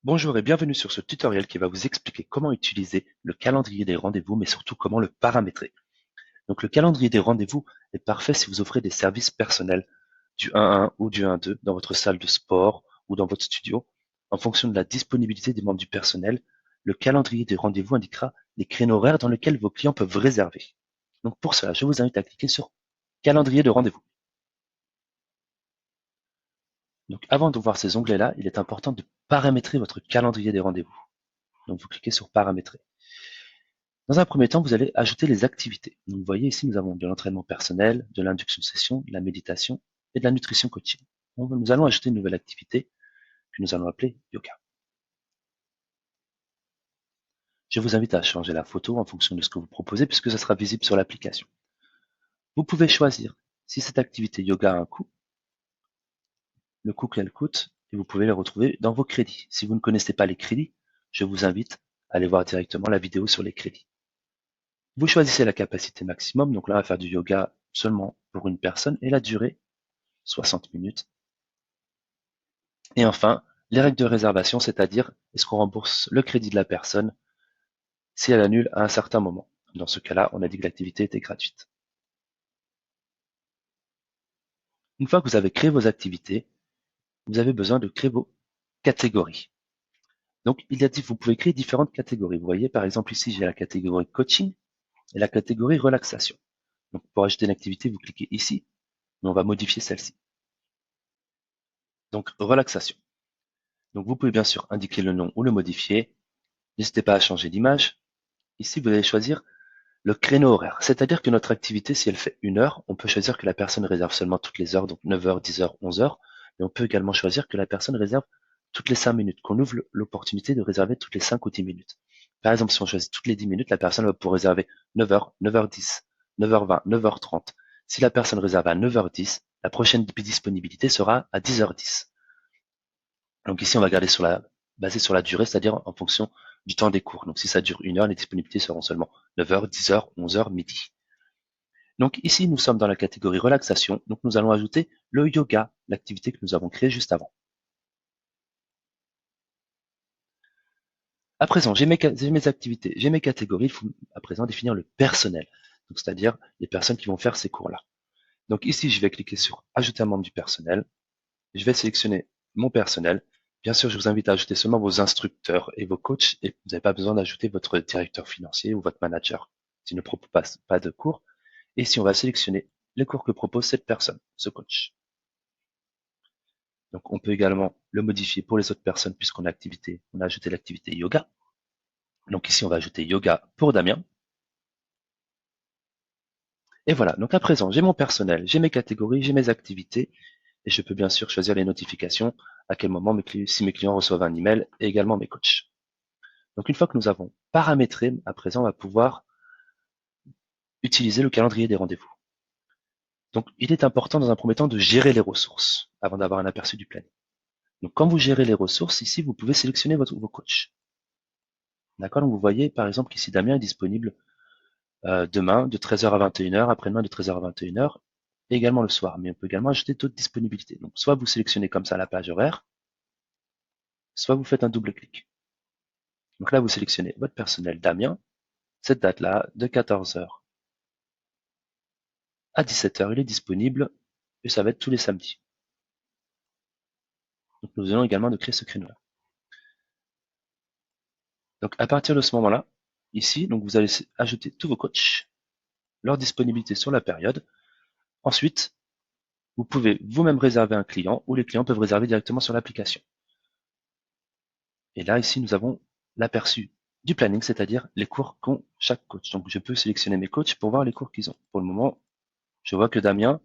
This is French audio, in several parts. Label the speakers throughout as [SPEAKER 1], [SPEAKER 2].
[SPEAKER 1] Bonjour et bienvenue sur ce tutoriel qui va vous expliquer comment utiliser le calendrier des rendez-vous, mais surtout comment le paramétrer. Donc le calendrier des rendez-vous est parfait si vous offrez des services personnels du 1-1 ou du 1-2 dans votre salle de sport ou dans votre studio. En fonction de la disponibilité des membres du personnel, le calendrier des rendez-vous indiquera les créneaux horaires dans lesquels vos clients peuvent réserver. Donc pour cela, je vous invite à cliquer sur calendrier de rendez-vous. Donc avant de voir ces onglets-là, il est important de paramétrer votre calendrier des rendez-vous. Donc vous cliquez sur paramétrer. Dans un premier temps, vous allez ajouter les activités. Donc, vous voyez ici, nous avons de l'entraînement personnel, de l'induction session, de la méditation et de la nutrition coaching. Donc, nous allons ajouter une nouvelle activité que nous allons appeler yoga. Je vous invite à changer la photo en fonction de ce que vous proposez puisque ça sera visible sur l'application. Vous pouvez choisir si cette activité yoga a un coût, le coût qu'elle coûte, et vous pouvez le retrouver dans vos crédits. Si vous ne connaissez pas les crédits, je vous invite à aller voir directement la vidéo sur les crédits. Vous choisissez la capacité maximum, donc là on va faire du yoga seulement pour une personne et la durée 60 minutes. Et enfin, les règles de réservation, c'est-à-dire est-ce qu'on rembourse le crédit de la personne si elle annule à un certain moment. Dans ce cas-là, on a dit que l'activité était gratuite. Une fois que vous avez créé vos activités, vous avez besoin de créer vos catégories. Donc, il a dit que vous pouvez créer différentes catégories. Vous voyez, par exemple, ici, j'ai la catégorie coaching et la catégorie relaxation. Donc, pour ajouter une activité, vous cliquez ici, mais on va modifier celle-ci. Donc, relaxation. Donc, vous pouvez bien sûr indiquer le nom ou le modifier. N'hésitez pas à changer d'image. Ici, vous allez choisir le créneau horaire. C'est-à-dire que notre activité, si elle fait 1 heure, on peut choisir que la personne réserve seulement toutes les heures, donc 9 heures, 10 heures, 11 heures. Mais on peut également choisir que la personne réserve toutes les 5 minutes, qu'on ouvre l'opportunité de réserver toutes les 5 ou 10 minutes. Par exemple, si on choisit toutes les 10 minutes, la personne va pouvoir réserver 9 heures, 9h10, 9h20, 9h30. Si la personne réserve à 9h10, la prochaine disponibilité sera à 10h10. Donc ici, on va garder basé sur la durée, c'est-à-dire en fonction du temps des cours. Donc si ça dure 1 heure, les disponibilités seront seulement 9 heures, 10 heures, 11 heures, midi. Donc ici, nous sommes dans la catégorie relaxation. Donc nous allons ajouter le yoga, l'activité que nous avons créée juste avant. À présent, j'ai mes activités, j'ai mes catégories. Il faut à présent définir le personnel. Donc c'est-à-dire les personnes qui vont faire ces cours-là. Donc ici, je vais cliquer sur ajouter un membre du personnel. Je vais sélectionner mon personnel. Bien sûr, je vous invite à ajouter seulement vos instructeurs et vos coachs et vous n'avez pas besoin d'ajouter votre directeur financier ou votre manager s'il ne propose pas de cours. Et ici, on va sélectionner les cours que propose cette personne, ce coach. Donc, on peut également le modifier pour les autres personnes puisqu'on a ajouté l'activité yoga. Donc ici, on va ajouter yoga pour Damien. Et voilà. Donc à présent, j'ai mon personnel, j'ai mes catégories, j'ai mes activités et je peux bien sûr choisir les notifications, à quel moment si mes clients reçoivent un email et également mes coachs. Donc une fois que nous avons paramétré, à présent on va pouvoir utiliser le calendrier des rendez-vous. Donc il est important dans un premier temps de gérer les ressources avant d'avoir un aperçu du planning. Donc quand vous gérez les ressources, ici vous pouvez sélectionner vos coachs. D'accord. Donc vous voyez par exemple qu'ici Damien est disponible demain de 13h à 21h, après-demain de 13h à 21h, et également le soir. Mais on peut également ajouter d'autres disponibilités. Donc soit vous sélectionnez comme ça la page horaire, soit vous faites un double clic. Donc là vous sélectionnez votre personnel Damien, cette date-là, de 14h à 17h, il est disponible, et ça va être tous les samedis. Donc nous allons également de créer ce créneau-là. Donc à partir de ce moment-là, ici, donc vous allez ajouter tous vos coachs, leur disponibilité sur la période. Ensuite, vous pouvez vous-même réserver un client ou les clients peuvent réserver directement sur l'application. Et là, ici, nous avons l'aperçu du planning, c'est-à-dire les cours qu'ont chaque coach. Donc je peux sélectionner mes coachs pour voir les cours qu'ils ont. Pour le moment, je vois que Damien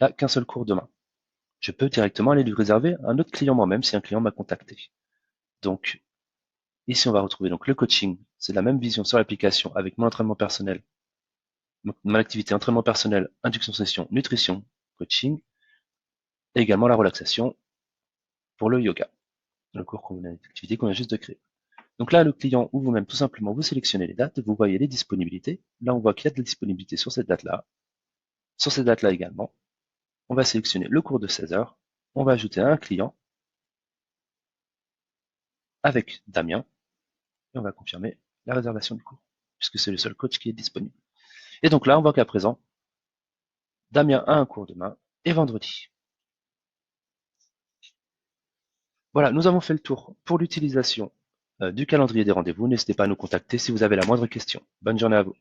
[SPEAKER 1] n'a qu'un seul cours demain. Je peux directement aller lui réserver un autre client moi-même si un client m'a contacté. Donc ici, on va retrouver donc le coaching. C'est la même vision sur l'application avec mon entraînement personnel, mon activité entraînement personnel, induction session, nutrition, coaching, et également la relaxation pour le yoga, le cours l'activité qu'on vient juste de créer. Donc là, le client ou vous-même, tout simplement, vous sélectionnez les dates, vous voyez les disponibilités. Là, on voit qu'il y a de la disponibilité sur cette date-là. Sur cette date-là également, on va sélectionner le cours de 16 heures. On va ajouter un client. avec Damien et on va confirmer la réservation du cours, puisque c'est le seul coach qui est disponible. Et donc là, on voit qu'à présent, Damien a un cours demain et vendredi. Voilà, nous avons fait le tour pour l'utilisation du calendrier des rendez-vous. N'hésitez pas à nous contacter si vous avez la moindre question. Bonne journée à vous.